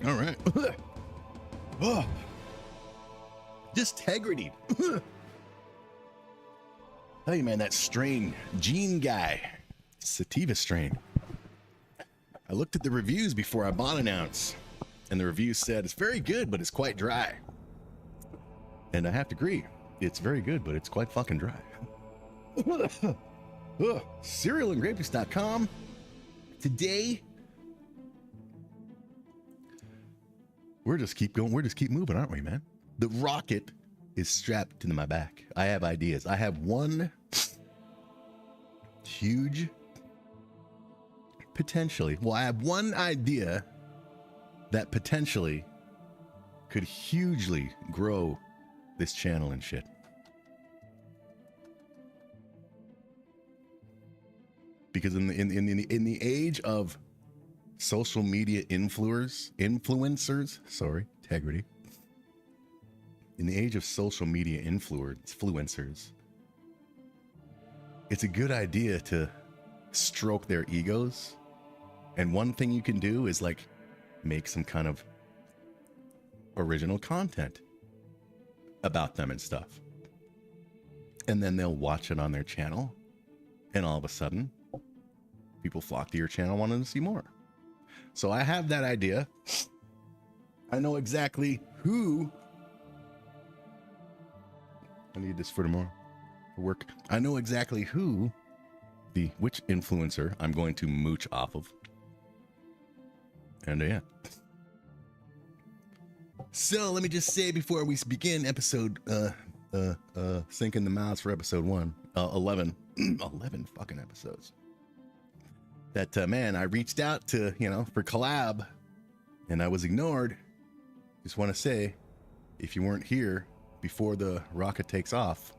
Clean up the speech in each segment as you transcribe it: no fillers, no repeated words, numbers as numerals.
All right. Oh. Distegrity. Tell you, man, that strain, Gene Guy, sativa strain. I looked at the reviews before I bought an ounce, and the review said it's very good, but it's quite dry. And I have to agree, it's very good, but it's quite fucking dry. Cerealandgrapes.com. Today, we're just keep going. We're just keep moving, aren't we, man? The rocket is strapped to my back. I have ideas. I have one huge, potentially. Well, I have one idea that potentially could hugely grow this channel and shit. Because in the age of social media influencers, sorry, integrity. In the age of social media influencers, it's a good idea to stroke their egos. And one thing you can do is like make some kind of original content about them and stuff. And then they'll watch it on their channel. And all of a sudden, people flock to your channel wanting to see more. So I have that idea. I know exactly who. I need this for tomorrow for work. I know exactly which influencer I'm going to mooch off of. And yeah. So let me just say before we begin episode sinking the mouths for episode 1, 11 fucking episodes. That man, I reached out to, for collab and I was ignored. Just want to say, if you weren't here before the rocket takes off,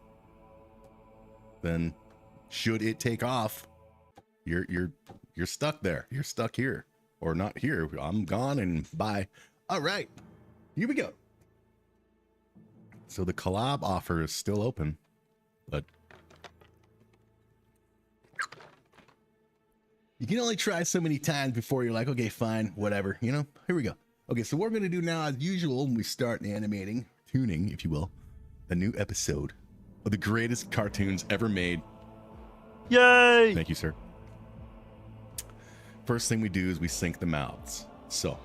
then should it take off, you're stuck there. You're stuck here or not here. I'm gone and bye. All right, here we go. So the collab offer is still open, but you can only try so many times before you're like, okay, fine, whatever, Here we go. Okay, so what we're going to do now, as usual, when we start animating, tuning, if you will, a new episode of the greatest cartoons ever made. Yay! Thank you, sir. First thing we do is we sync the mouths. So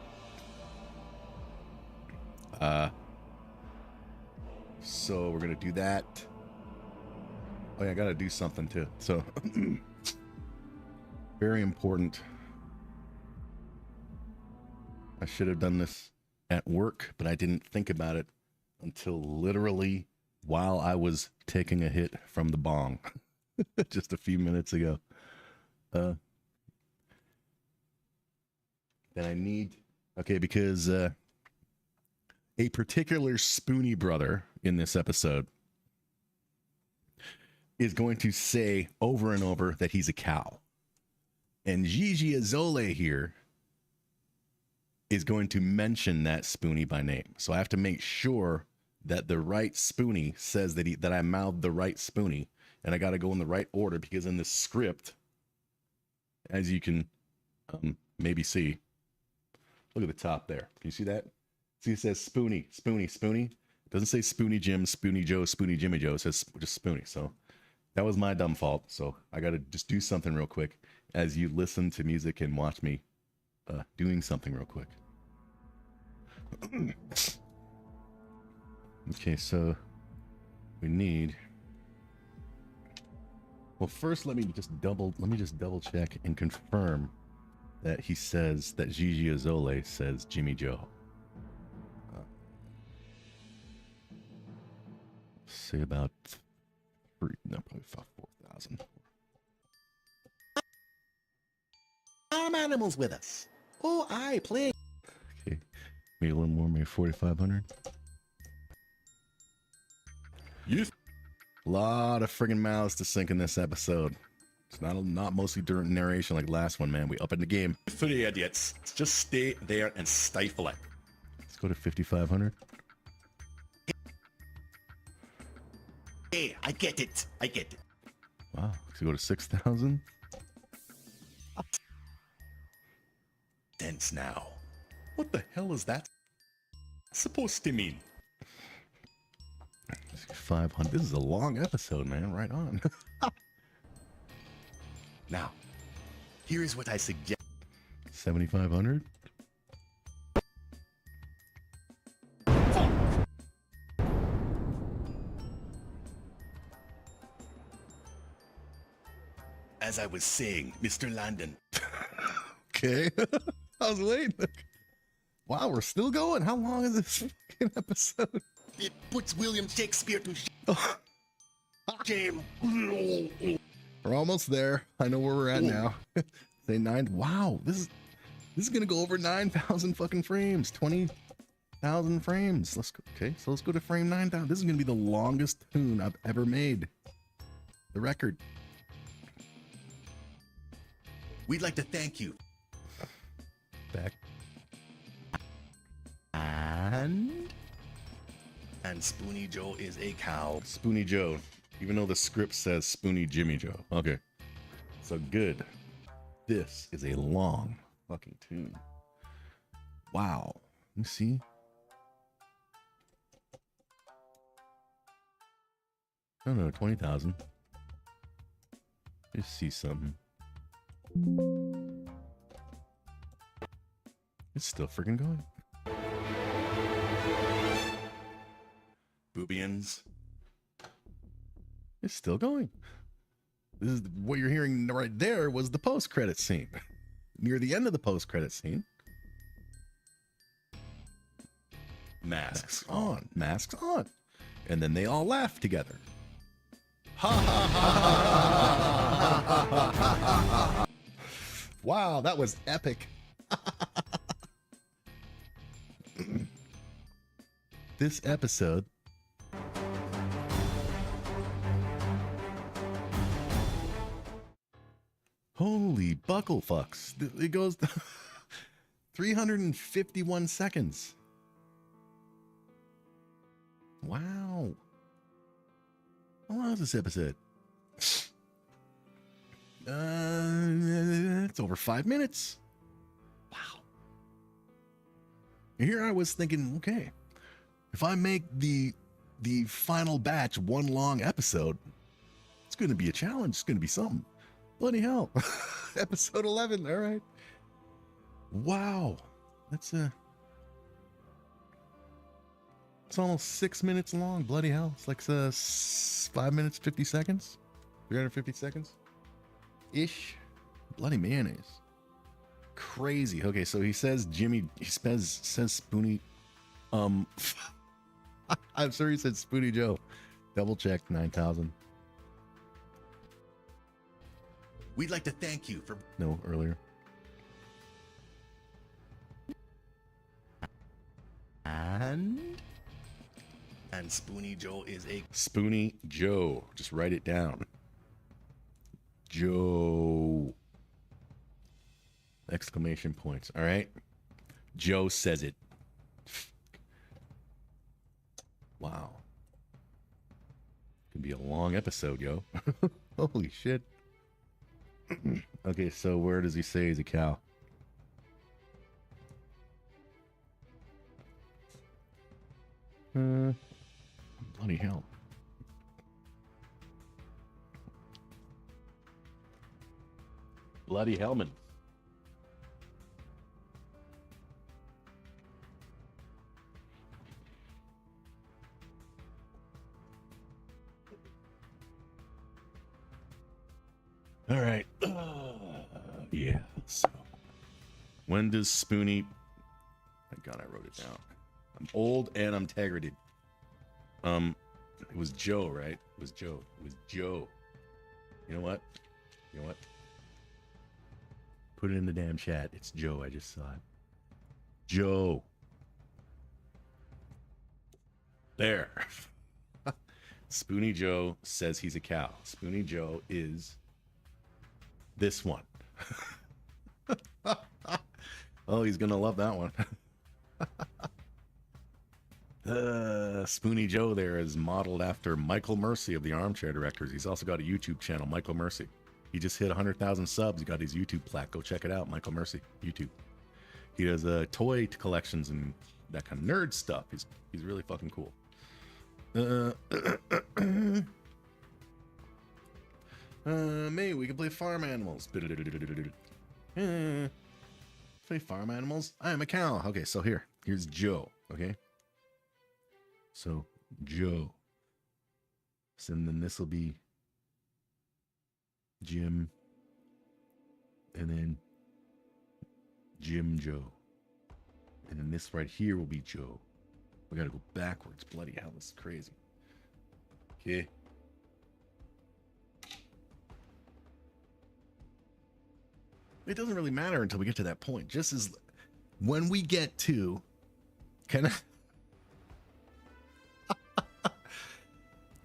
we're going to do that. Oh, yeah, I got to do something too. So very important. I should have done this at work, but I didn't think about it until literally while I was taking a hit from the bong just a few minutes ago. Then I need, okay, because a particular Spoonie brother in this episode is going to say over and over that he's a cow. And Gigi Azole here is going to mention that Spoonie by name. So I have to make sure that the right Spoonie says that I mouthed the right Spoonie, and I got to go in the right order, because in the script, as you can maybe see, look at the top there. Can you see that? See, it says Spoonie, Spoonie, Spoonie. It doesn't say Spoonie Jim, Spoonie Joe, Spoonie Jimmy Joe. It says just Spoonie. So that was my dumb fault. So I got to just do something real quick as you listen to music and watch me doing something real quick. Okay, so we need. Well, first let me just double check and confirm that he says that Gigi Azole says Jimmy Joe. Say about 4,000. Farm animals with us. Oh, I play. Okay, maybe a little more, maybe 4,500. Yes. A lot of friggin' mouths to sink in this episode. It's not mostly during narration like last one, man. We up in the game. 3 idiots. Just stay there and stifle it. Let's go to 5,500. Hey, I get it. I get it. Wow. Let's go to 6,000. Dense now. What the hell is that supposed to mean? 500. This is a long episode, man. Right on. Now, here is what I suggest. 7,500. As I was saying, Mr. Landon, Okay. I was waiting. Wow, we're still going. How long is this fucking episode? it puts William Shakespeare to shame. We're almost there. I know where we're at now. Say 9. Wow, this is gonna go over 9,000 fucking frames. 20,000 frames. Let's go. Okay, so let's go to frame 9,000. This is gonna be the longest tune I've ever made. The record. We'd like to thank you. Back. And Spoony Joe is a cow. Spoony Joe. Even though the script says Spoony Jimmy Joe. Okay. So good. This is a long fucking tune. Wow. Let me see. I don't know, 20,000. Just see something. It's still freaking going. Boobians. It's still going. This is what you're hearing right there was the post-credit scene. Near the end of the post-credit scene. Masks On. Masks on. And then they all laugh together. Wow, that was epic. This episode holy buckle fucks. It goes 351 seconds. Wow. How long is this episode? It's over 5 minutes. Wow. And here I was thinking, okay, if I make the final batch one long episode, it's going to be a challenge. It's going to be something. Bloody hell. Episode 11. All right. Wow. That's it's almost 6 minutes long. Bloody hell. It's like 5 minutes, 50 seconds, 350 seconds ish. Bloody mayonnaise. Crazy. Okay, so he says Jimmy, he says Spoony. I'm sure he said Spoony Joe. Double check 9,000. We'd like to thank you for No, earlier. and Spoony Joe is a Spoony Joe. Just write it down. Joe. Exclamation points. All right. Joe says it. Wow. Could be a long episode, yo. Holy shit. Okay, so where does he say he's a cow? Bloody hell. Bloody Hellman. All right. Yeah. So, when does Spoony? Thank God I wrote it down. I'm old and I'm targeted. It was Joe, right? It was Joe. It was Joe. You know what? You know what? Put it in the damn chat. It's Joe. I just saw it. Joe. There. Spoony Joe says he's a cow. Spoony Joe is this one. Oh, he's gonna love that one. Spoony Joe there is modeled after Michael Mercy of the Armchair Directors. He's also got a YouTube channel, Michael Mercy. He just hit 100,000 subs. He got his YouTube plaque. Go check it out, Michael Mercy, YouTube. He does toy collections and that kind of nerd stuff. He's really fucking cool. Maybe we can play farm animals. Play farm animals. I am a cow. Okay, so here's Joe. Okay, so Joe. So then this will be Jim, and then Jim Joe, and then this right here will be Joe. We gotta go backwards. Bloody hell, this is crazy. Okay. It doesn't really matter until we get to that point. Just as when we get to, can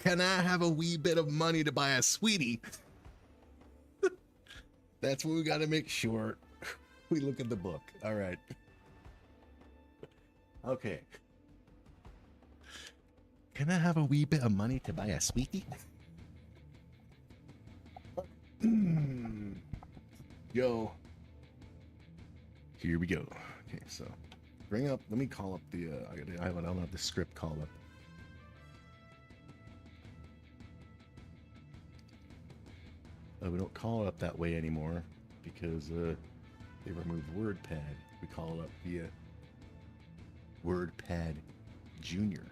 I have a wee bit of money to buy a sweetie? That's what we got to make sure we look at the book. All right. Okay. Can I have a wee bit of money to buy a sweetie? Yo. Here we go. Okay, so let me call up the, I don't have the script called up. We don't call it up that way anymore because they removed WordPad. We call it up via WordPad Junior.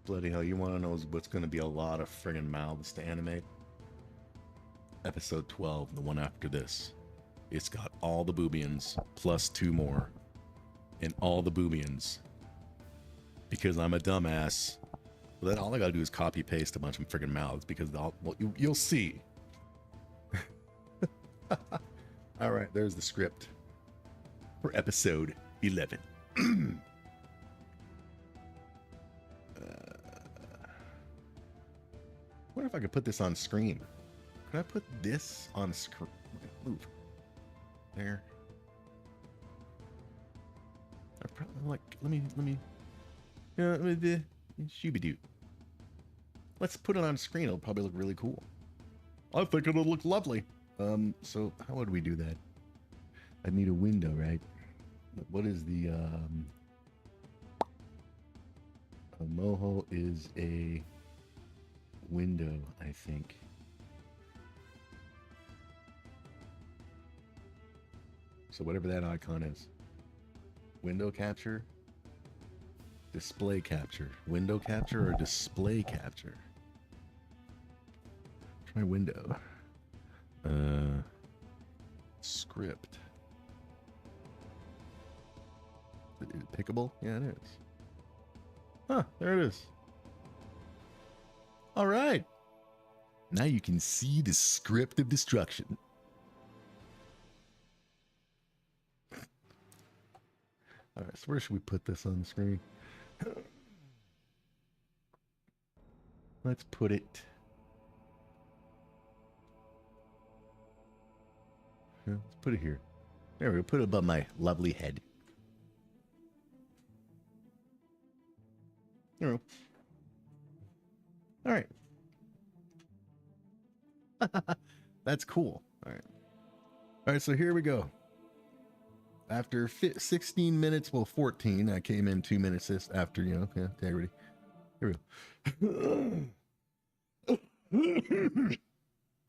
Bloody hell, you want to know what's going to be a lot of friggin' mouths to animate? Episode 12, the one after this. It's got all the Boobians plus 2 more. And all the Boobians. Because I'm a dumbass. Well, then all I gotta do is copy paste a bunch of friggin' mouths because you'll see. All right, there's the script for episode 11. I wonder if I could put this on screen. Could I put this on screen? Move. There. I probably like. Let me. Shooby-doo. Let's put it on screen. It'll probably look really cool. I think it'll look lovely. So how would we do that? I need a window, right? What is the a MOHO is a window, I think. So whatever that icon is. Window capture, display capture. Window capture or display capture? Try window. Script. Is it pickable? Yeah, it is. Huh, there it is. All right. Now you can see the script of destruction. All right, so where should we put this on the screen? Let's put it. Let's put it here. There we go. Put it above my lovely head. There we go. All right. That's cool. All right. All right, so here we go. After 16 minutes, well, 14, I came in 2 minutes after, integrity. Here we go.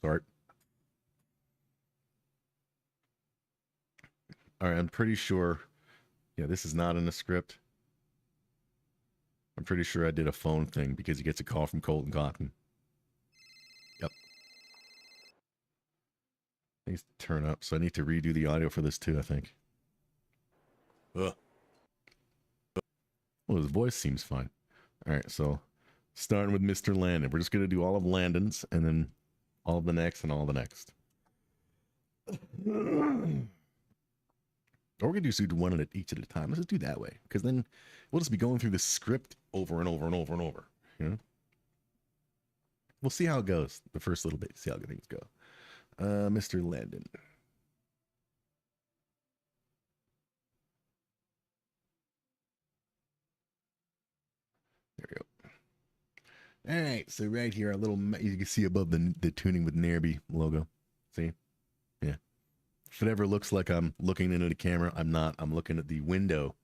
Sorry. All right, I'm pretty sure. Yeah, this is not in the script. I'm pretty sure I did a phone thing because he gets a call from Colton Cotton. Yep. Needs to turn up, so I need to redo the audio for this too, I think. Well, his voice seems fine. All right, so starting with Mr. Landon. We're just going to do all of Landon's and then all of the next and all the next. Or we're going to do one at each at a time. Let's just do that way, because then we'll just be going through the script over and over and over and over. You know? We'll see how it goes the first little bit, see how things go. Mr. Landon. There we go. All right, so right here, a little you can see above the tuning with NAIRBY logo. See, yeah. If it ever looks like I'm looking into the camera, I'm not. I'm looking at the window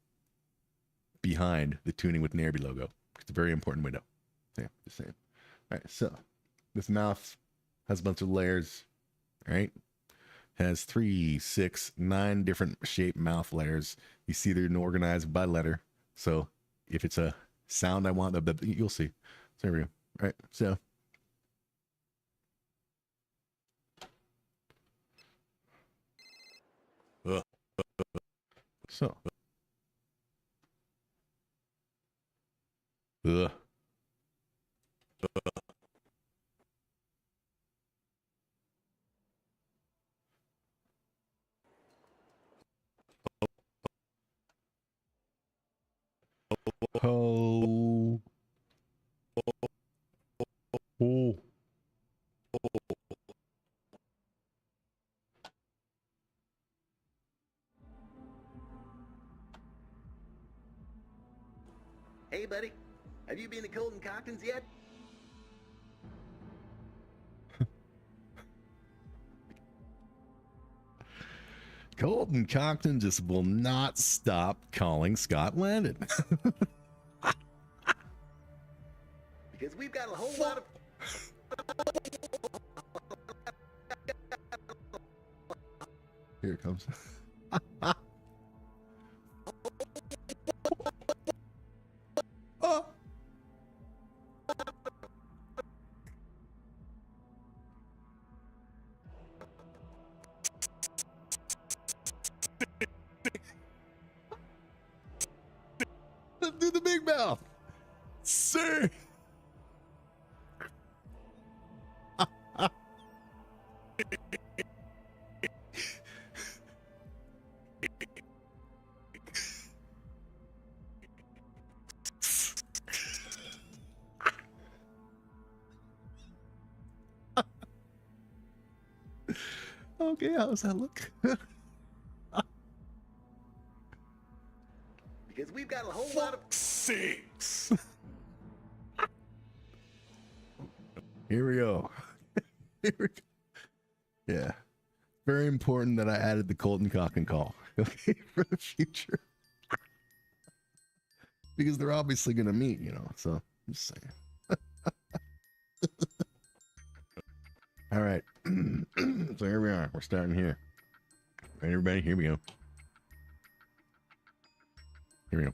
behind the tuning with NAIRBY logo. It's a very important window. Yeah, just saying. All right, so this mouth has a bunch of layers. All right, has 3, 6, 9 different shape mouth layers. You see they're organized by letter. So if it's a sound I want, you'll see. So there we go. All right, so so ho oh. Hey, buddy. Have you been to Colton Cockton's yet? Colton Cockton just will not stop calling Scott Landon. Because we've got a whole lot of... Here it comes. Oh. Let's do the big mouth, sir. Okay, how's that look? Because we've got a whole lot of... 6. Here we go. Here we go. Yeah. Very important that I added the Colton Cockton call. Okay, for the future. Because they're obviously gonna meet, you know. So I'm just saying. All right. So here we are. We're starting here. All right, everybody, here we go. Here we go.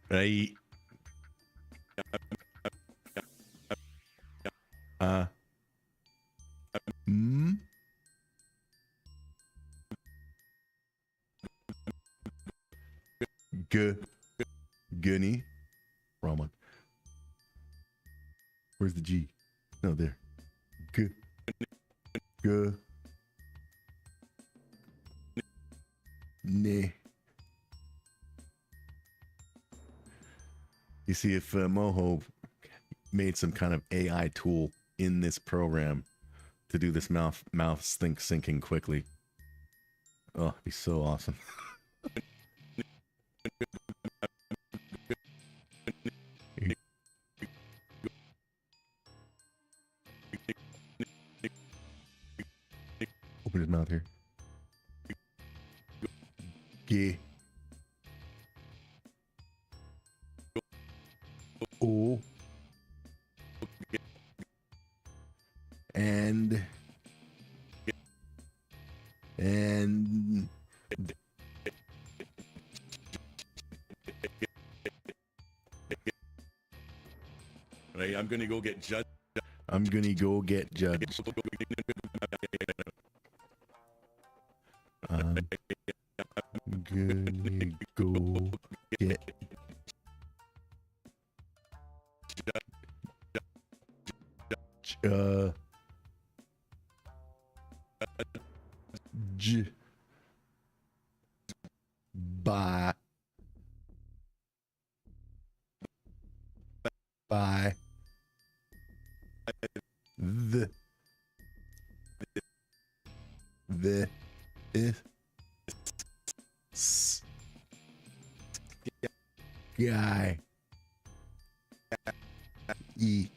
Hey. Hmm. Gunny. Wrong one. Where's the G? No, there. G. Nah. You see, if MOHO made some kind of AI tool in this program to do this mouth syncing quickly, oh, it'd be so awesome. Open his mouth here. G. O. And Right, I'm gonna go get judged. I'm gonna go get judged. I'm gonna go get by the sky. E.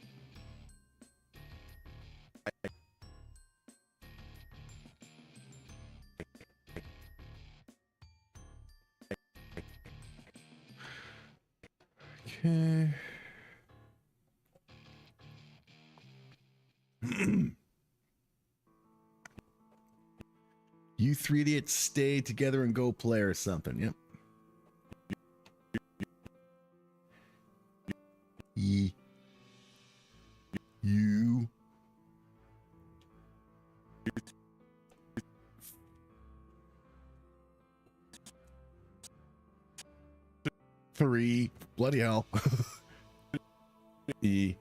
Okay. You three idiots stay together and go play or something. Yep. You. Three. Bloody hell. E.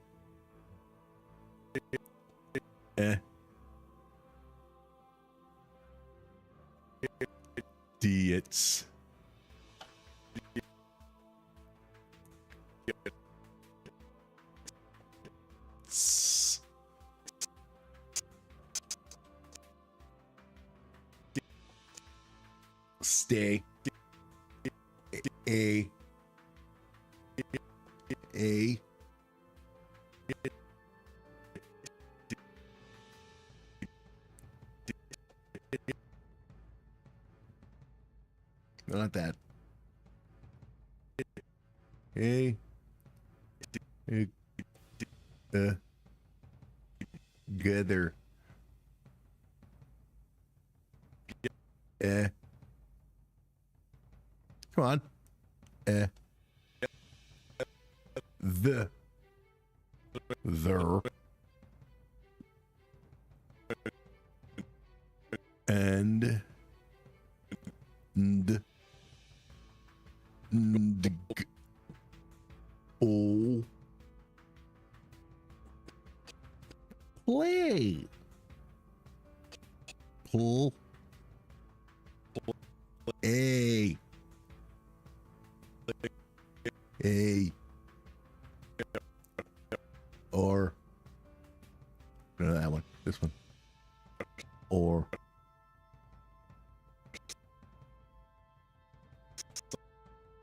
Idiots. Stay. A. No, not that. A. Together. Come on. The. There. And. Oh. Play. Pull. A. Or. No, that one. This one. Or.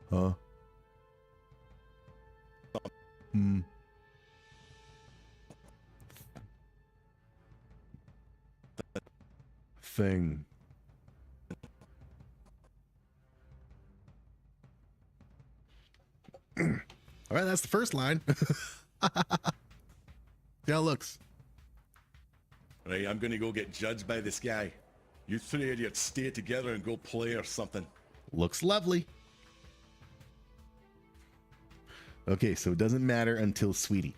Huh? Thing. All right, that's the first line. See how it looks. Right, I'm gonna go get judged by this guy. You three idiots stay together and go play or something. Looks lovely. Okay, so it doesn't matter until Sweetie.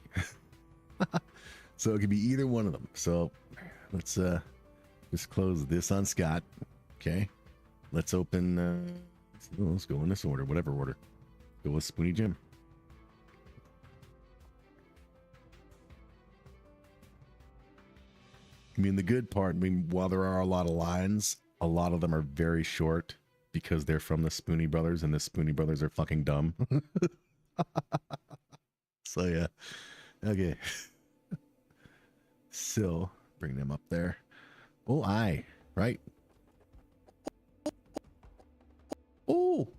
So it could be either one of them. So let's just close this on Scott. Okay. Let's open let's go in this order, whatever order. Go with Spoony Jim. I mean, the good part, I mean, while there are a lot of lines, a lot of them are very short because they're from the Spoony Brothers, and the Spoony Brothers are fucking dumb. So, yeah. Okay. So, bring them up there. Oh, right? Oh!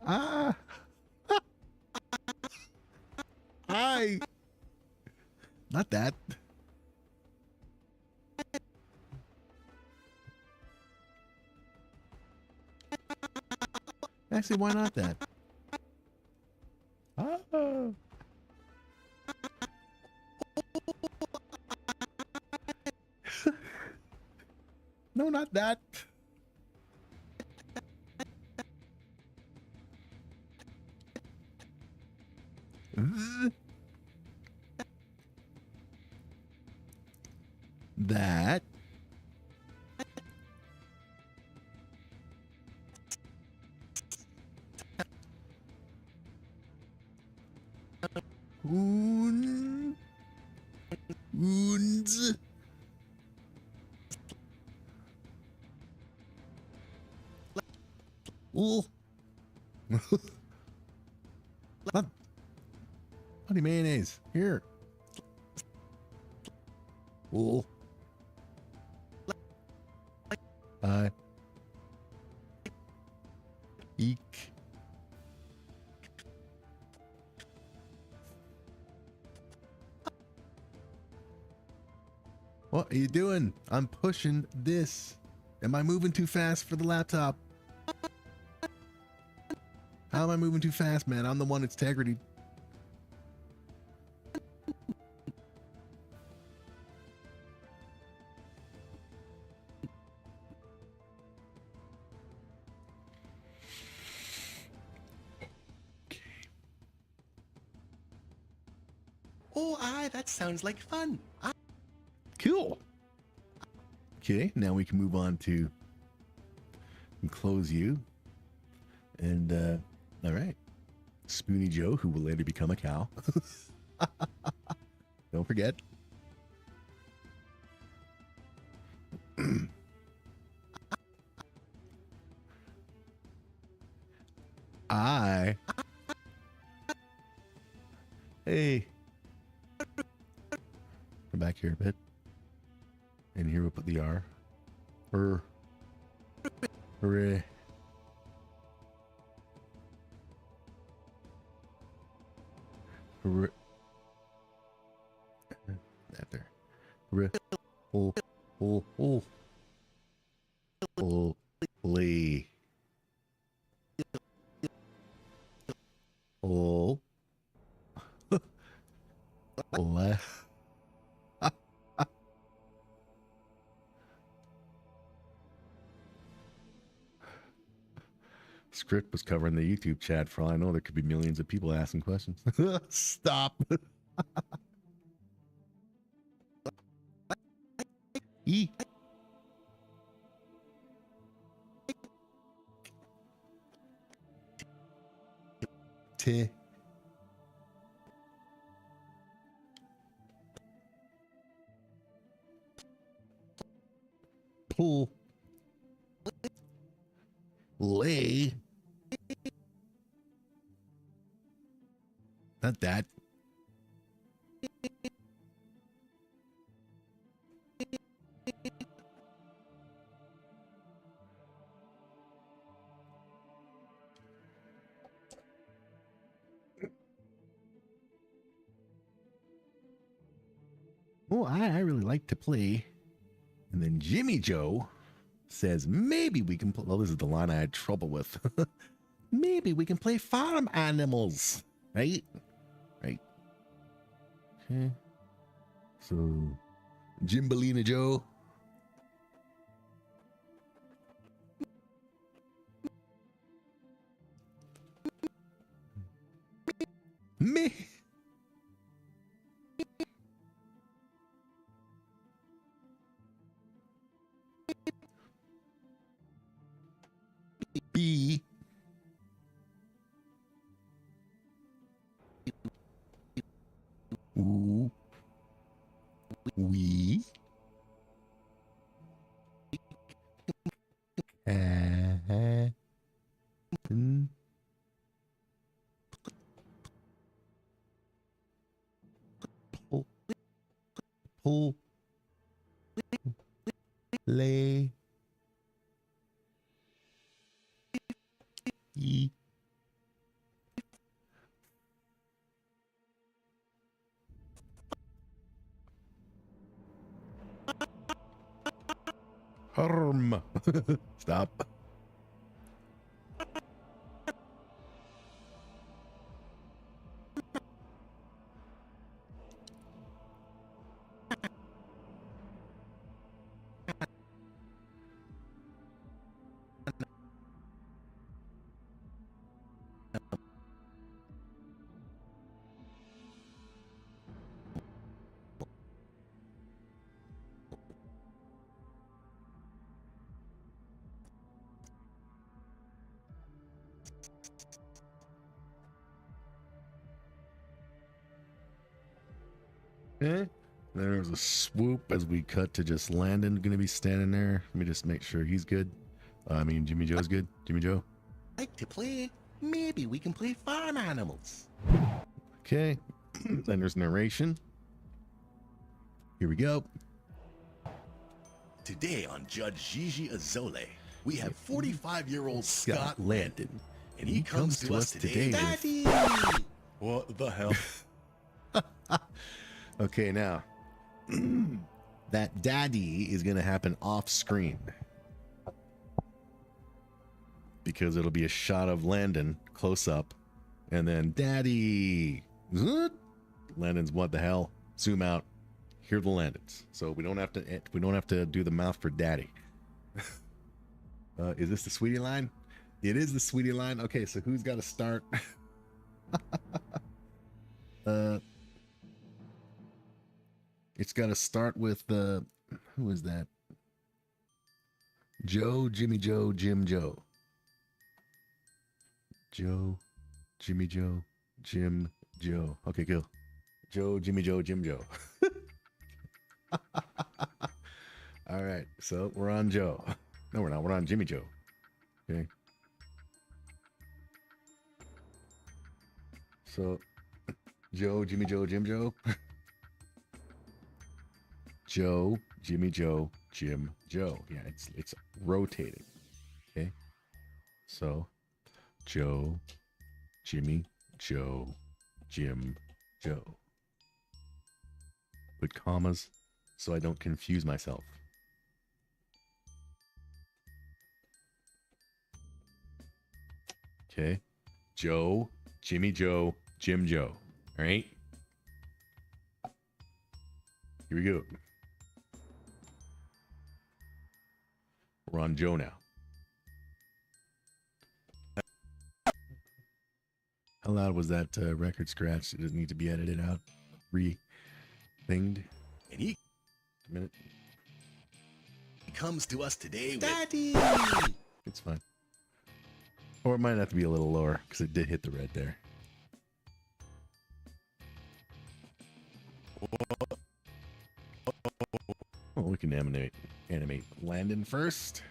Ah! I. Not that. Actually, why not that? Ah. No, not that. That. Oons. Oh. Honey mayonnaise. Here. Oh. Eek. What are you doing? I'm pushing this. Am I moving too fast for the laptop? How am I moving too fast, man? I'm the one that's integrity. Oh, aye, that sounds like fun. Cool. Okay, now we can move on to and close you. And all right. Spoony Joe, who will later become a cow. Don't forget. Hey. Come back here a bit. And here we'll put the R. Hooray. Hooray. That there. Hooray. Oh. Lee. Oh. Le. Script was covering the YouTube chat. For all I know, there could be millions of people asking questions. Stop. E. T. Pull. Lay. Not that. Oh, I really like to play. And then Jimmy Joe says, maybe we can play. Well, this is the line I had trouble with. Maybe we can play farm animals. Right? Right. Okay. So, Jimbalina Joe. Me. B. Ooh. We. Pull. Lay. E. Harm. Stop. Okay. There's a swoop as we cut to just Landon going to be standing there. Let me just make sure he's good. I mean, Jimmy Joe's good. Jimmy Joe. Like to play. Maybe we can play farm animals. Okay. Then there's narration. Here we go. Today on Judge Gigi Azole, we have 45-year-old Scott Landon. And he comes to us today with... Daddy! What the hell? Okay, now that daddy is going to happen off screen because it'll be a shot of Landon close up and then daddy. Landon's what the hell? Zoom out. Hear the Landons. So we don't have to do the mouth for daddy. Is this the sweetie line? It is the sweetie line. Okay, so who's got to start? It's got to start with who is that? Joe, Jimmy Joe, Jim Joe. Joe, Jimmy Joe, Jim Joe. Okay, go. Joe, Jimmy Joe, Jim Joe. All right, so we're on Joe. No, we're not. We're on Jimmy Joe. Okay. So, Joe, Jimmy Joe, Jim Joe. Joe, Jimmy Joe, Jim Joe. Yeah, it's rotating. Okay. So, Joe, Jimmy, Joe, Jim, Joe. Put commas so I don't confuse myself. Okay. Joe, Jimmy Joe, Jim Joe. All right. Here we go. We're on Joe now. How loud was that record scratch? It doesn't need to be edited out. Re-thinged. And he A minute. comes to us today with... Daddy! It's fine. Or it might have to be a little lower because it did hit the red there. Oh, we can animate Landon first.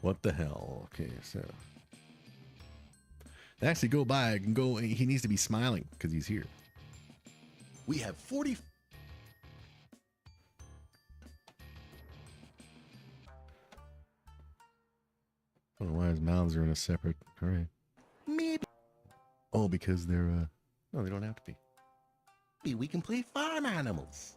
What the hell? Okay, so they actually go by. I can go. He needs to be smiling because he's here. We have 40... I don't know why his mouths are in a separate. All right. Maybe Oh, because they're. No, they don't have to be. we can play farm animals.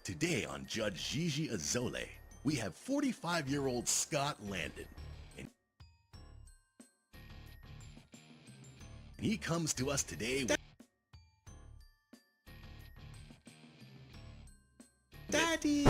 Today on Judge Gigi Azole, we have 45-year-old Scott Landon. And he comes to us today with... Daddy!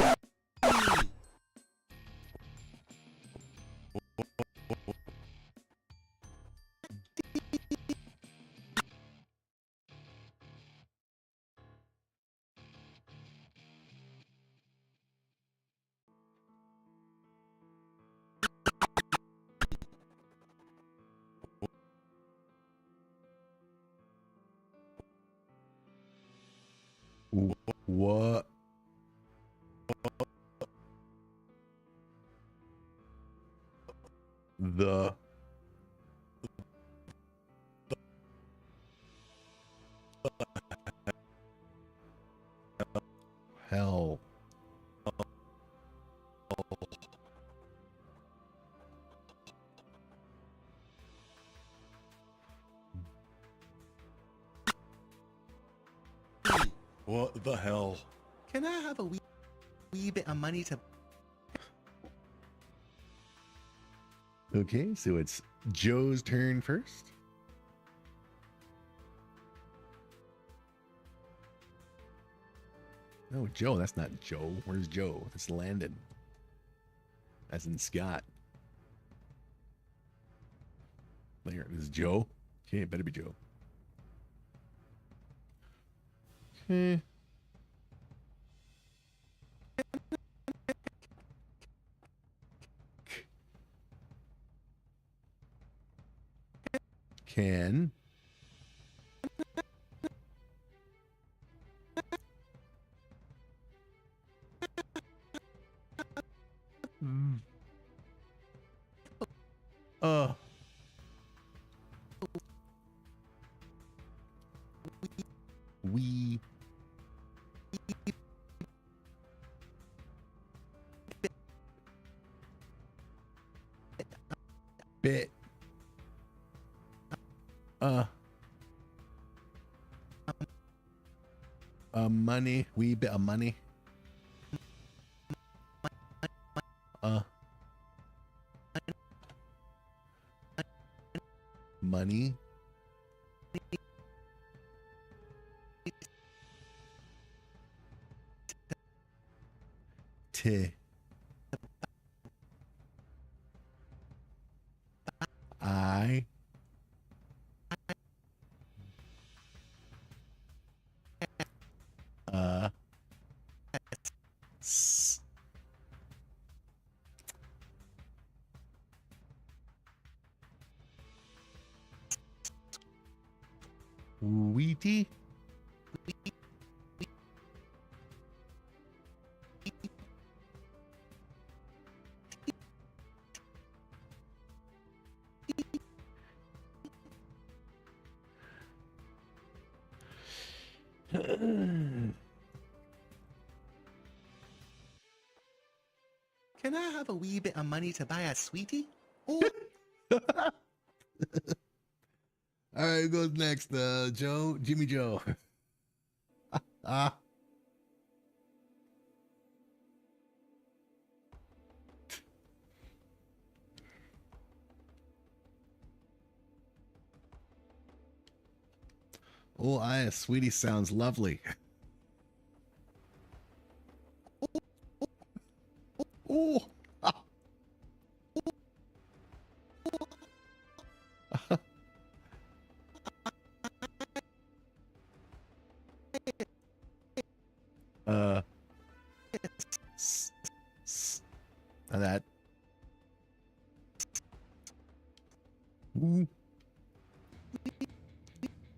What? The hell? What the hell? Can I have a wee bit of money to... Okay, so it's Joe's turn first. No, Joe, that's not Joe. Where's Joe? That's Landon. As in Scott. There, this is Joe. Okay, it better be Joe. Okay. Can Uh. We. Bit. Money. Wee bit of money. Money. T. I. S. Wheaty. Can I have a wee bit of money to buy a sweetie? Oh, All right, who goes next? Joe, Jimmy Joe. Oh, I, sweetie sounds lovely. Oh. That. Ooh.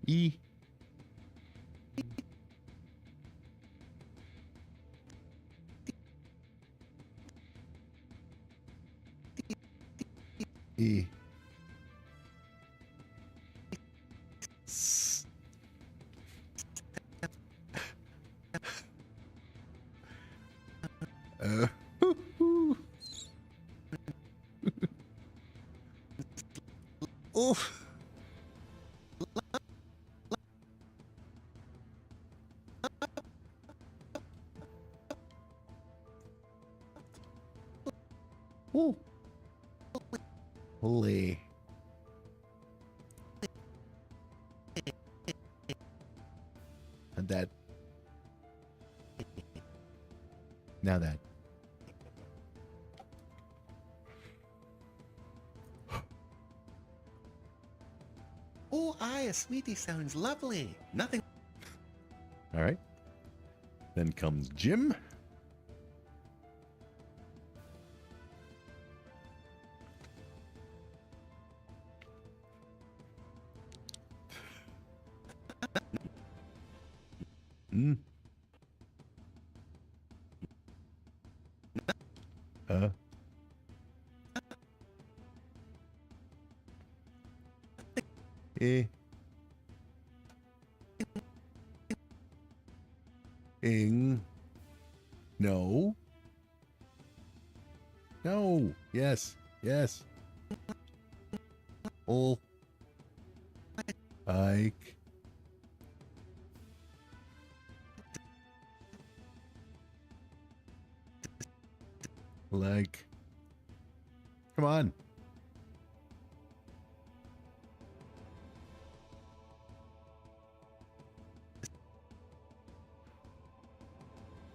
E. E. S. Oh. Oh. Holy. And that. Now that. oh, a sweetie sounds lovely. Nothing. All right. Then comes Jim. Mm. Eh. Ing. No. No. Yes. Yes. Oh. Ike. Like. Come on.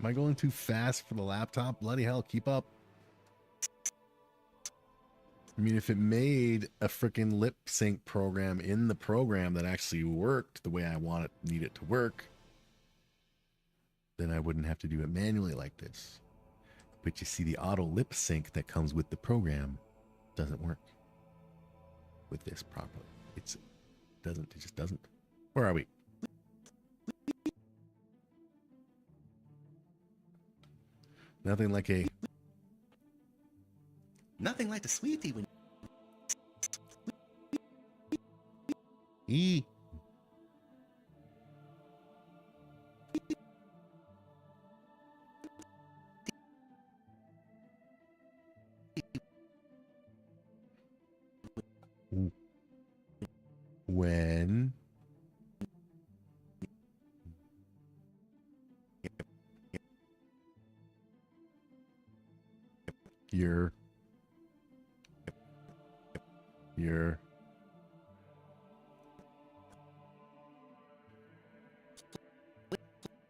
Am I going too fast for the laptop? Bloody hell, keep up. I mean, if it made a freaking lip sync program in the program that actually worked the way I need it to work, then I wouldn't have to do it manually like this. But you see, the auto lip sync that comes with the program doesn't work with this properly. It just doesn't. Where are we? Nothing like a like the sweetie when E. When you're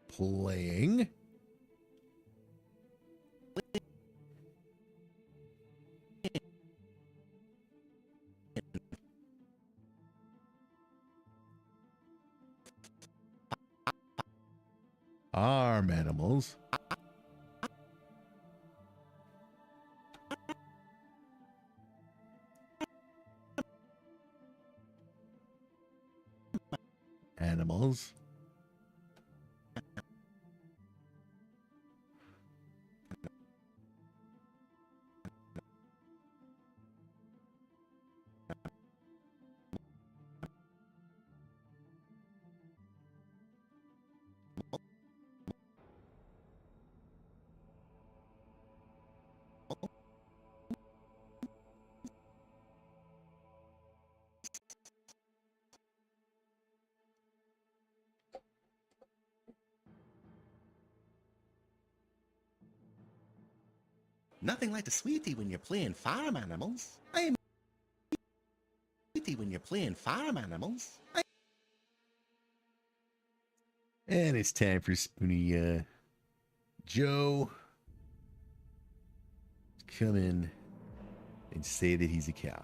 playing arm animals. Animals. nothing like the sweetie when you're playing farm animals. I am sweetie when you're playing farm animals. And it's time for Spoony Joe to come in and say that he's a cow.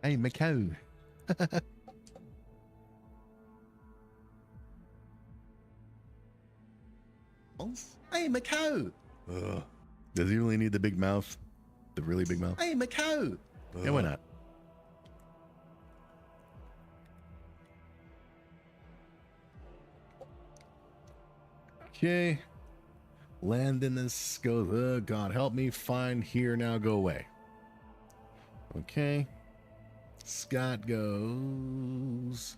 I'm a cow. I am a cow. Does he really need the big mouth? The really big mouth? I am a cow. Yeah, why not? Okay. Land in this goes, God help me, find here now, go away. Okay. Scott goes.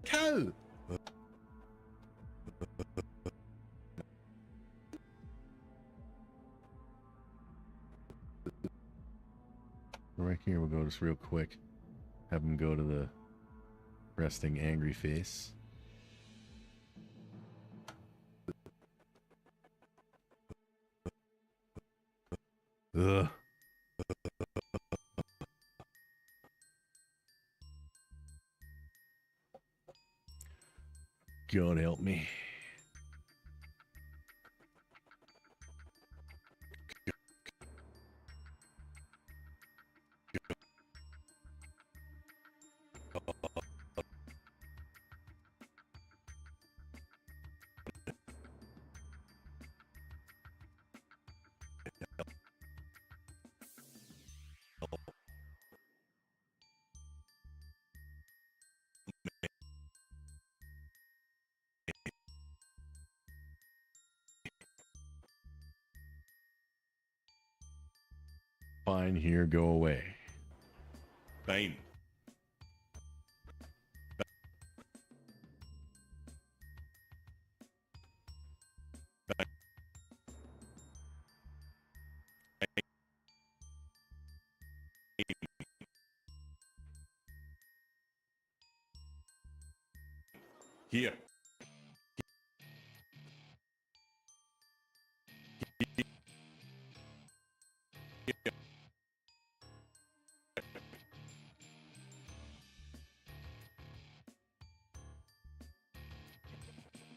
Cow. Right here, we'll go just real quick. Have him go to the resting angry face. Ugh. God help me. Fine here, go away. Fine. Here.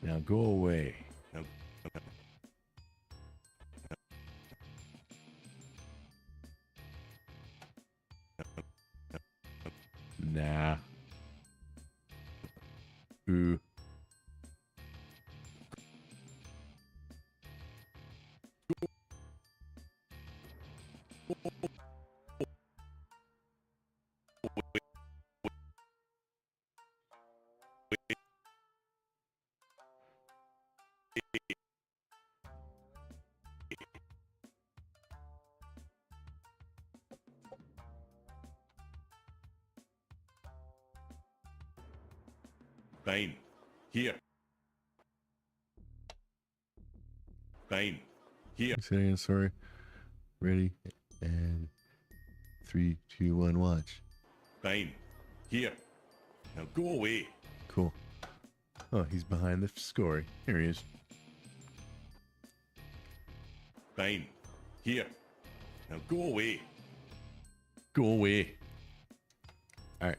Now go away. Now, Nah. Ooh. fine. Here. Fine. Here. Say again, sorry. Ready? And 3, 2, 1, watch. Fine. Here. Now go away. Cool. Oh, he's behind the scory. Here he is. Fine. Here. Now go away. Go away. All right.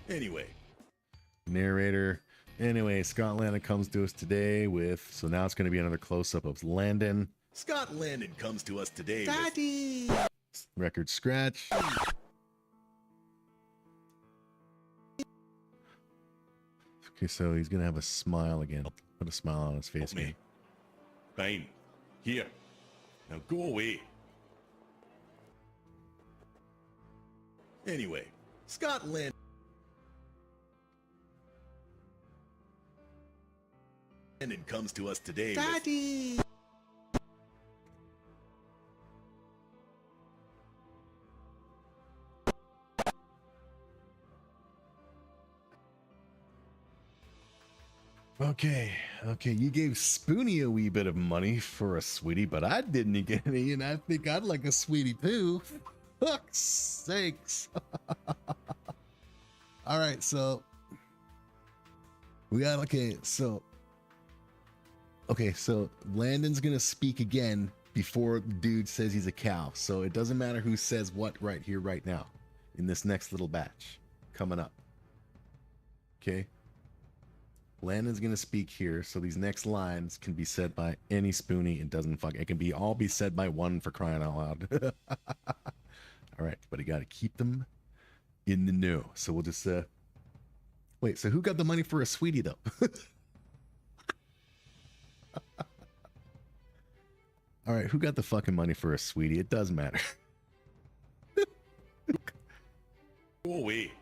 Anyway. Narrator. Anyway, Scott Landon comes to us today with, so now it's going to be another close-up of Landon. Scott Landon comes to us today with Daddy! Record scratch. Okay, so he's going to have a smile again. Put a smile on his face, me. man. Fine. Here. Now go away. Anyway. Scott Landon comes to us today with Daddy! Okay, you gave Spoonie a wee bit of money for a sweetie, but I didn't get any, and I think I'd like a sweetie too. Fuck's sakes. All right, so we got, so Landon's gonna speak again before dude says he's a cow, so it doesn't matter who says what right here, right now, in this next little batch coming up. Okay. Landon's gonna speak here, so these next lines can be said by any Spoonie. It doesn't fuck. It can be all be said by one for crying out loud. All right, but you got to keep them in the know. So we'll just wait. So who got the money for a sweetie though? All right, who got the fucking money for a sweetie? It does matter. go away.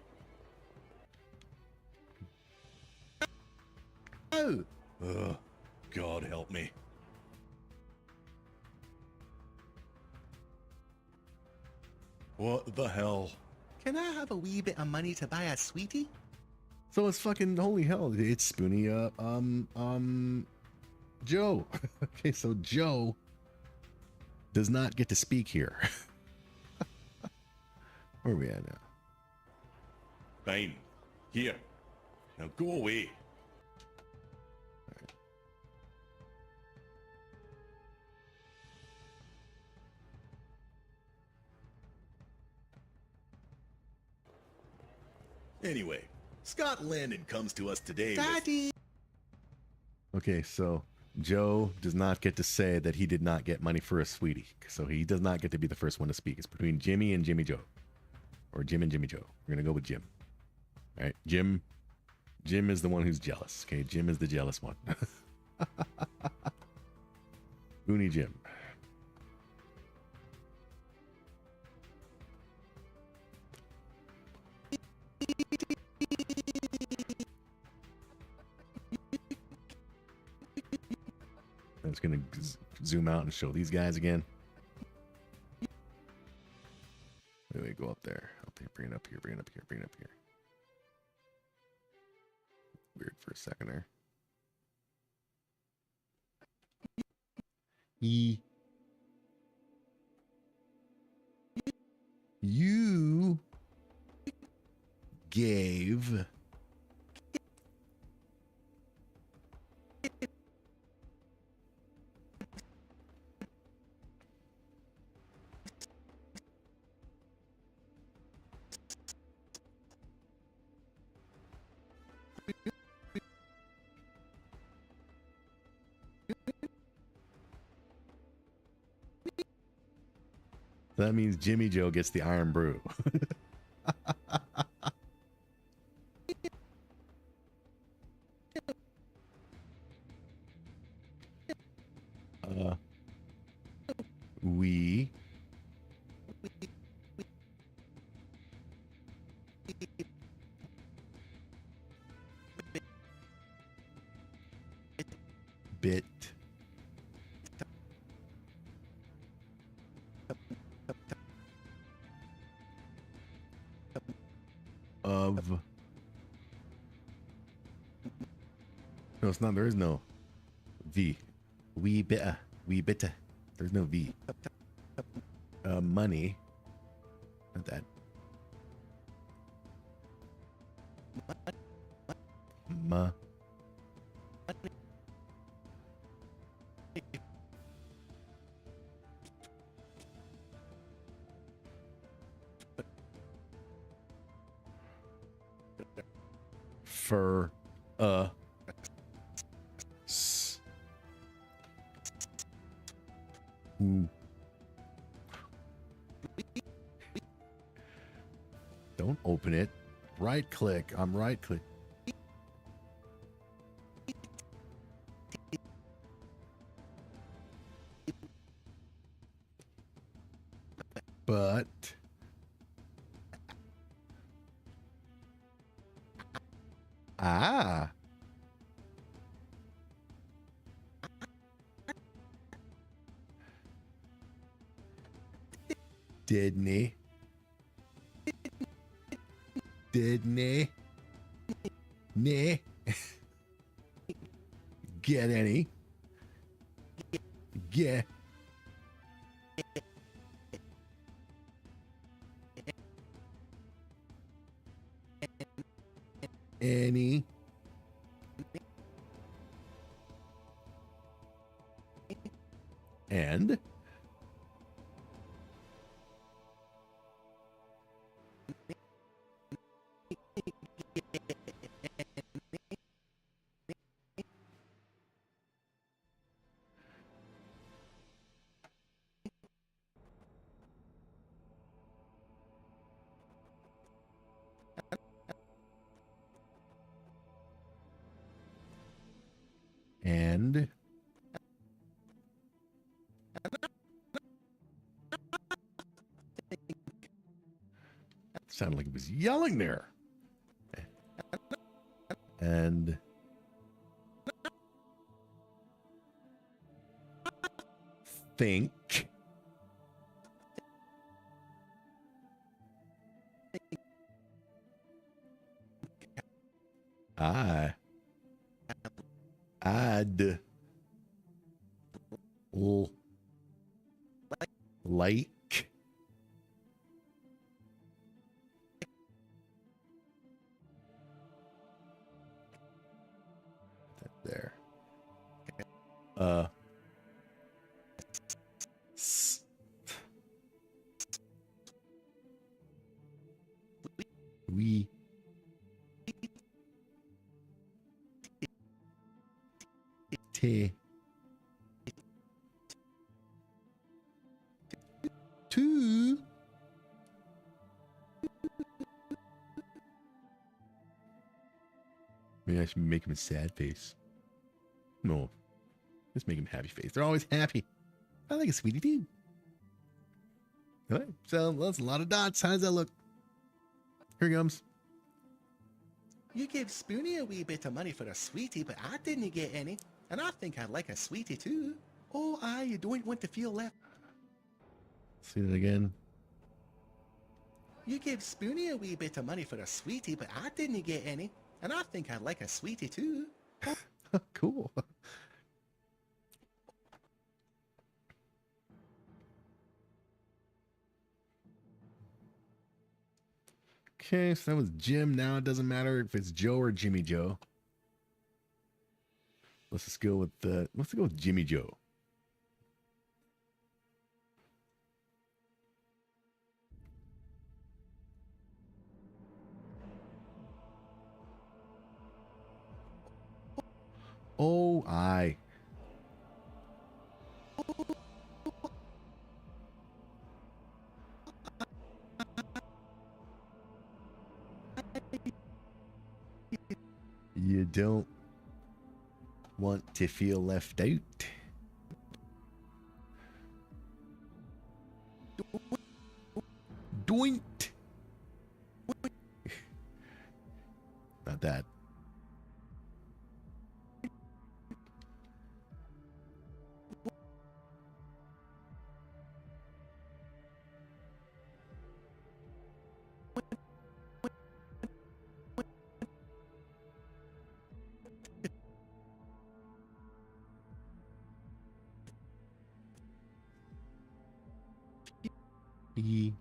Oh. God help me. What the hell? Can I have a wee bit of money to buy a sweetie? So it's fucking holy hell. It's Spoonie. Joe. Okay, so Joe does not get to speak here. Where are we at now? Fine. Here. Now go away. Anyway, Scott Landon comes to us today with Daddy! Okay, so Joe does not get to say that he did not get money for a sweetie. So he does not get to be the first one to speak. It's between Jimmy and Jimmy Joe. Or Jim and Jimmy Joe. We're going to go with Jim. All right, Jim is the one who's jealous. Okay, Jim is the jealous one. Spoonie Jim. I'm just going to zoom out and show these guys again. Wait, go up there. Bring it up here, bring it up here, bring it up here. Weird for a second there. You gave that means Jimmy Joe gets the Iron Brew. We bit of no, it's not. There is no V. We bit. There's no V. Money. Not that. Ma. For s don't open it. Right click. I'm right click. But didn't he? Didn't he? Nah. Get any? Get any? And and sounded like it was yelling there. And think I'd like there. We te two maybe I should make him a sad face. No, let's make him happy face. They're always happy. I like a sweetie too. All right, so that's a lot of dots. How does that look? Here he comes. You gave Spoonie a wee bit of money for a sweetie, but I didn't get any. And I think I'd like a sweetie too. Oh, you don't want to feel left. See that again. You gave Spoonie a wee bit of money for a sweetie, but I didn't get any. And I think I'd like a sweetie too. Cool. Okay, so that was Jim. Now it doesn't matter if it's Joe or Jimmy Joe. Let's just go with Jimmy Joe. Oh, aye. You don't want to feel left out. Doint. Not that. E.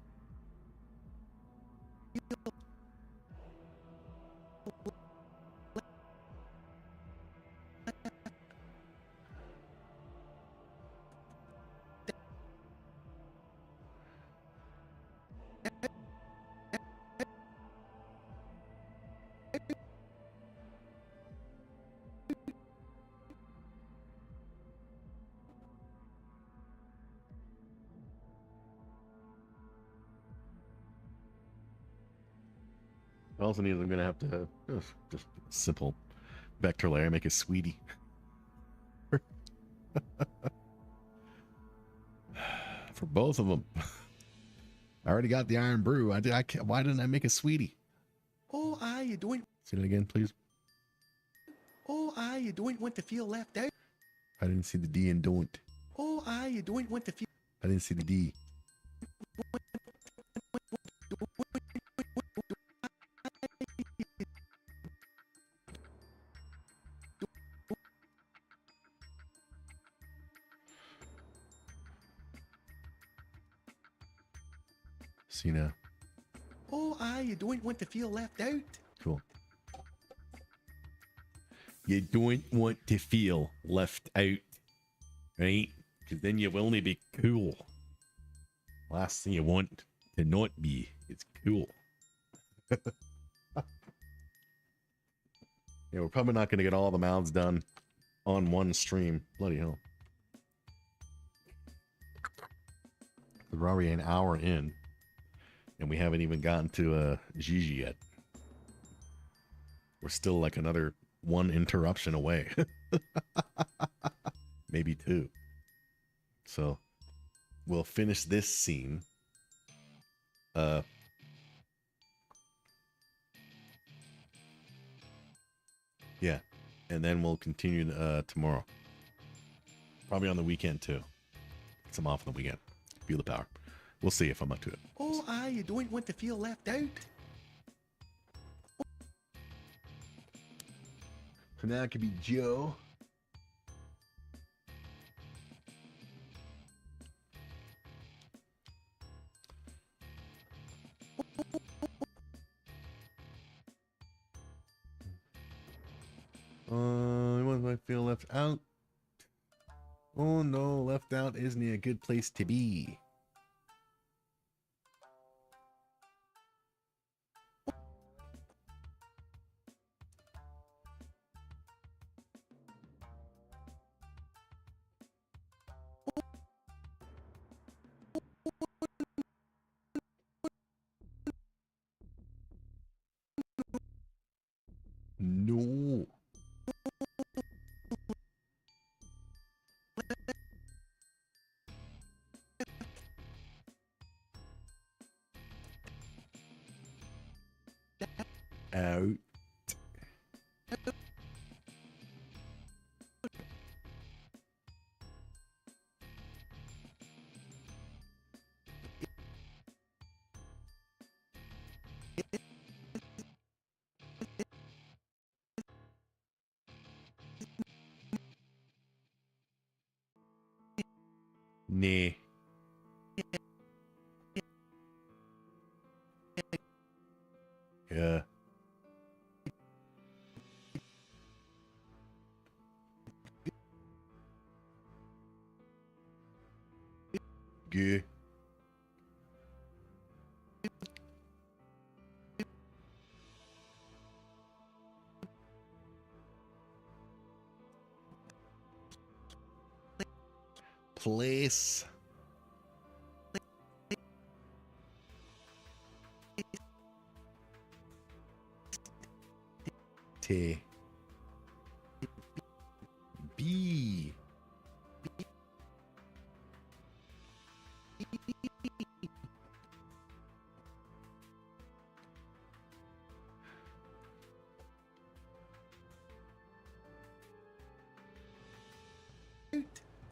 Also means I'm gonna have to just simple vector layer, make a sweetie. For both of them. I already got the iron brew. Why didn't I make a sweetie? Oh, you don't. Say that again, please. Oh, you don't want to feel left out. I didn't see the D and don't. Oh, you don't want to feel. I didn't see the D. See now. Oh, you don't want to feel left out. Cool. You don't want to feel left out, right? Because then you'll only be cool. Last thing you want to not be is cool. Yeah, we're probably not going to get all the mouths done on one stream. Bloody hell. We're already an hour in, and we haven't even gotten to Gigi yet. We're still like another one interruption away. Maybe two. So we'll finish this scene. Yeah. And then we'll continue tomorrow. Probably on the weekend too. Because I'm off on the weekend. Feel the power. We'll see if I'm up to it. Oh, you don't want to feel left out. So now it could be Joe. What I feel left out? Oh no, left out isn't a good place to be. No. Out. Nah. Yeah. Good. Place. T.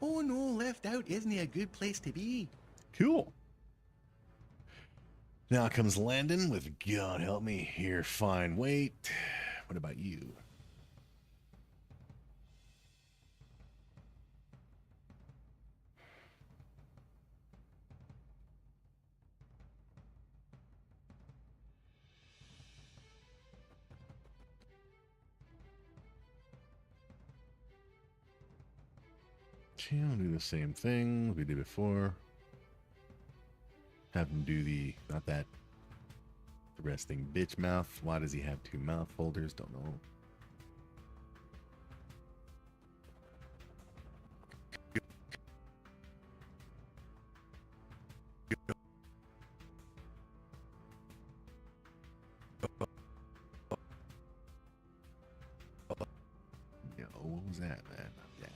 Oh no, left out isn't a good place to be. Cool. Now comes Landon with God help me here. Fine. Wait. What about you? Okay, I'll do the same thing we did before. Have him do the, not that resting bitch mouth. Why does he have two mouth holders? Don't know. Yo, what was that, man? Yeah.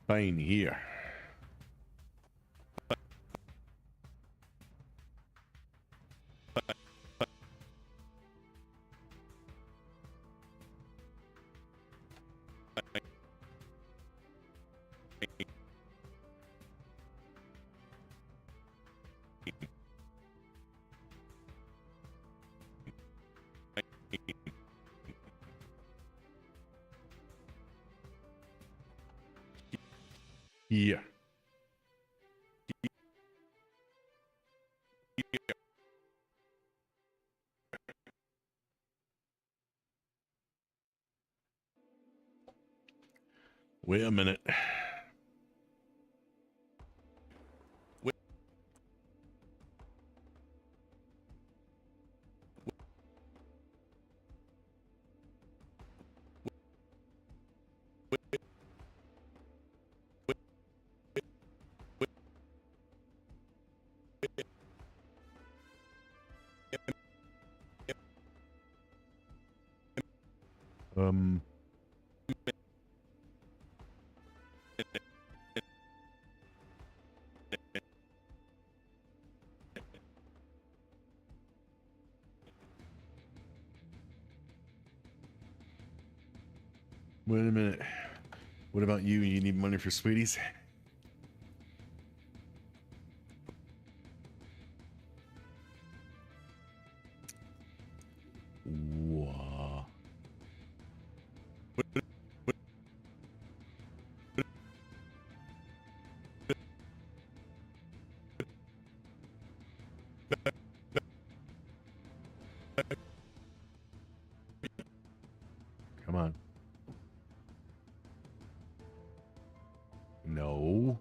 Fine here. Here. Wait a minute. Wait a minute. What about you? You need money for sweeties? Whoa. Come on. No.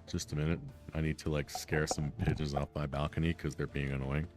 Just a minute. I need to like scare some pigeons off my balcony because they're being annoying.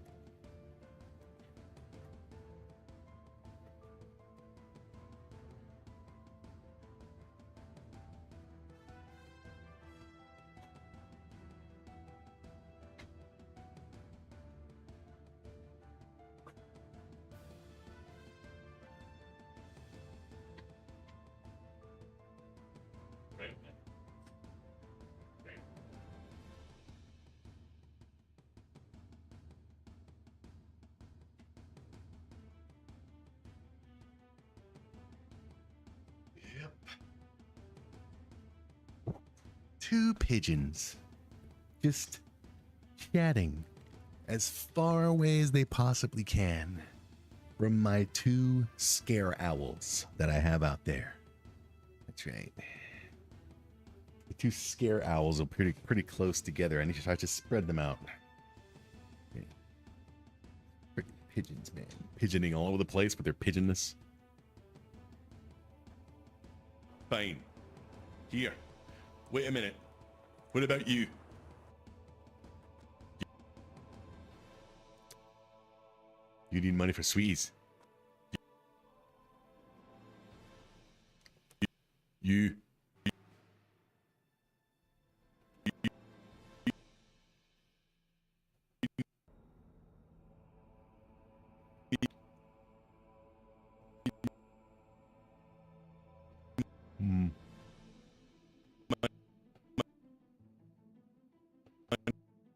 Two pigeons just chatting as far away as they possibly can from my two scare owls that I have out there. That's right. The two scare owls are pretty close together. I need to try to spread them out. Okay. Freaking pigeons, man. Pigeoning all over the place with their pigeonness. Fine. Here. Wait a minute. What about you? You need money for sweeties. You. Hmm.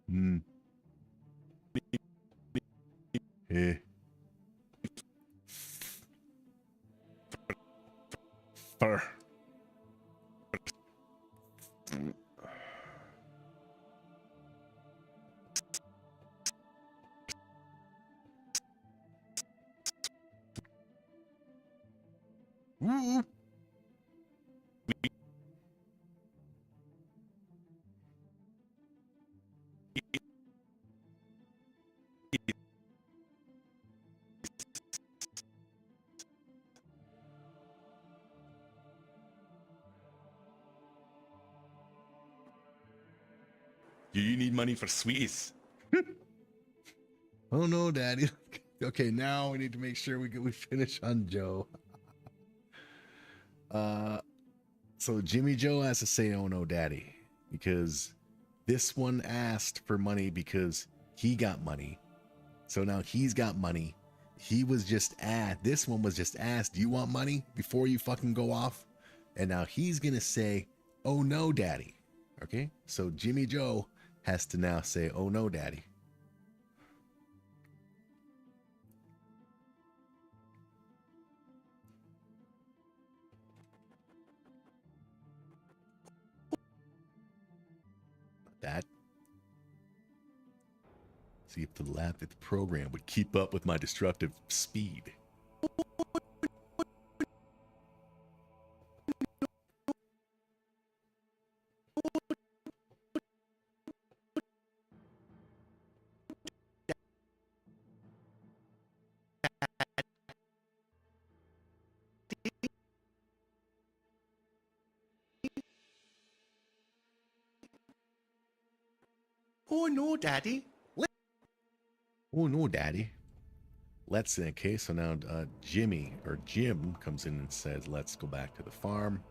Hmm. Hey. Fur. Woo. You need money for sweeties. Oh no, Daddy. Okay, now we need to make sure we finish on Joe. So Jimmy Joe has to say, "Oh no, Daddy," because this one asked for money because he got money. So now he's got money. He was just asked. This one was just asked, "Do you want money?" before you fucking go off. And now he's gonna say, "Oh no, Daddy." Okay, so Jimmy Joe has to now say, "Oh no, Daddy." That. See if the laugh at the program would keep up with my destructive speed. Oh no, Daddy. Oh no, Daddy. Let's, okay, so now Jimmy or Jim comes in and says, "Let's go back to the farm."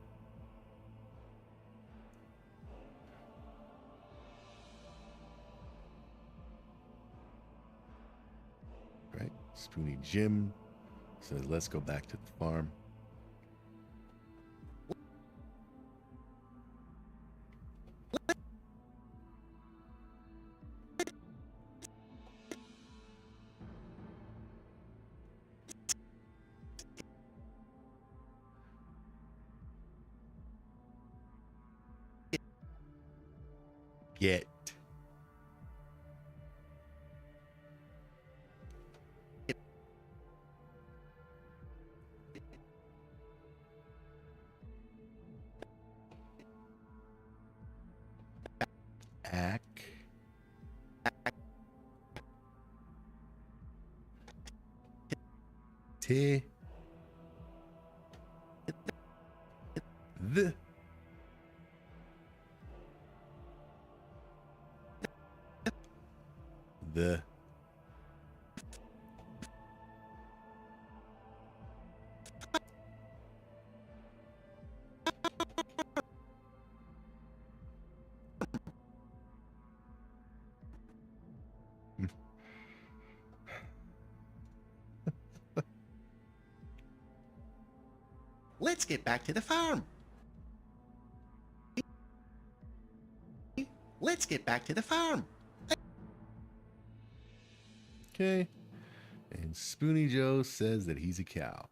Right? Spoony Jim says, "Let's go back to the farm." Get. Ack. T. The. The. Let's get back to the farm. Let's get back to the farm. Okay. And Spoony Joe says that he's a cow.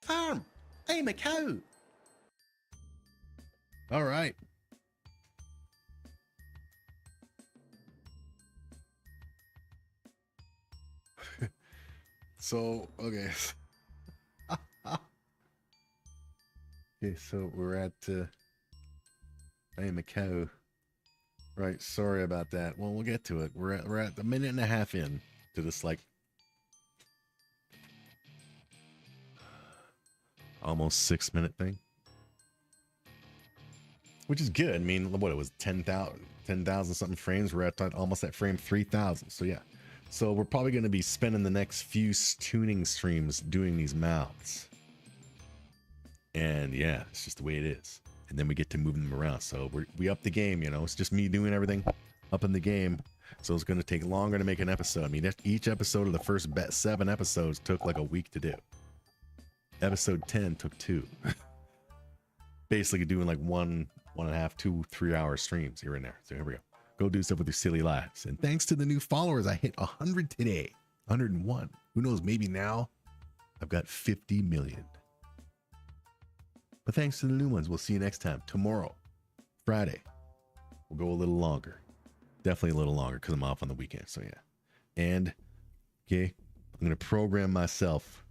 Farm, I'm a cow. All right. So, okay. Okay, so we're at I am a cow. Right, sorry about that. Well, we'll get to it. We're at a minute and a half in to this like almost 6 minute thing. Which is good. I mean, what it was 10,000 something frames. We're at almost at frame 3,000. So yeah. So we're probably going to be spending the next few tuning streams doing these mouths. And yeah, it's just the way it is. And then we get to moving them around. So we up the game, you know. It's just me doing everything up in the game. So it's going to take longer to make an episode. I mean, each episode of the first 7 episodes took like a week to do. Episode 10 took 2. Basically doing like 1.5, 2, 3 hour streams here and there. So here we go. Go do stuff with your silly lives. And thanks to the new followers, I hit 100 today. 101. Who knows? Maybe now I've got 50 million. But thanks to the new ones. We'll see you next time. Tomorrow, Friday, we'll go a little longer. Definitely a little longer because I'm off on the weekend. So yeah. And okay, I'm going to program myself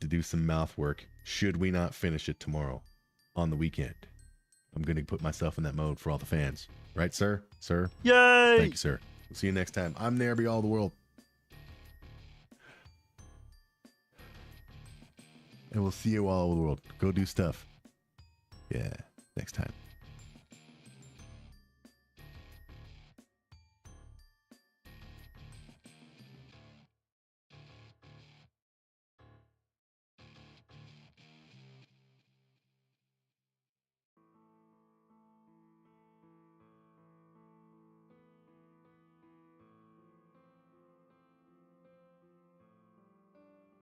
to do some mouth work. Should we not finish it tomorrow on the weekend? I'm going to put myself in that mode for all the fans. Right, sir? Sir? Yay! Thank you, sir. We'll see you next time. I'm NAIRBY all the world. And we'll see you all over the world. Go do stuff. Yeah.